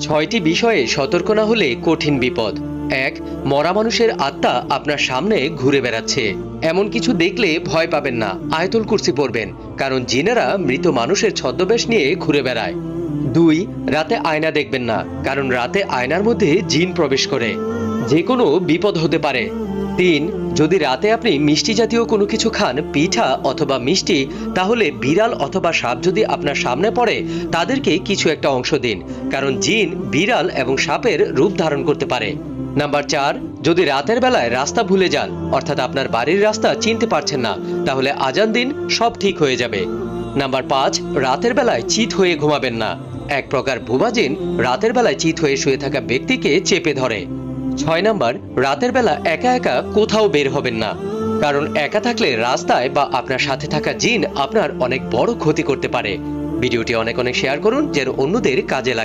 ছয়টি বিষয়ে সতর্ক না হলে কঠিন বিপদ। ১. মরা মানুষের আত্মা আপনার সামনে ঘুরে বেড়াচ্ছে। এমন কিছু দেখলে ভয় পাবেন না, আয়াতুল কুরসি পড়বেন, কারণ জিনেরা মৃত মানুষের ছদ্মবেশ নিয়ে ঘুরে বেড়ায়। ২. রাতে আয়না দেখবেন না, কারণ রাতে আয়নার মধ্যে জিন প্রবেশ করে, যে কোনো বিপদ হতে পারে। ৩. যদি রাতে আপনি মিষ্টি জাতীয় কোনো কিছু খান, পিঠা অথবা মিষ্টি, তাহলে বিড়াল অথবা সাপ যদি আপনার সামনে পড়ে তাদেরকে কিছু একটা অংশ দিন, কারণ জিন বিড়াল এবং সাপের রূপ ধারণ করতে পারে। নাম্বার ৪. যদি রাতের বেলায় রাস্তা ভুলে যান, অর্থাৎ আপনার বাড়ির রাস্তা চিনতে পারছেন না, তাহলে আজান দিন, সব ঠিক হয়ে যাবে। নাম্বার ৫. রাতের বেলায় চিত হয়ে ঘুমাবেন না। এক প্রকার ভুয়া জিন রাতের বেলায় চিত হয়ে শুয়ে থাকা ব্যক্তিকে চেপে ধরে। ৬ নাম্বার, রাতের বেলা একা একা কোথাও বের হবেন না, কারণ একা থাকলে রাস্তায় বা আপনার সাথে থাকা জিন আপনার অনেক বড় ক্ষতি করতে পারে। ভিডিওটি অনেক শেয়ার করুন, যেন অন্যদের কাজে লাগে।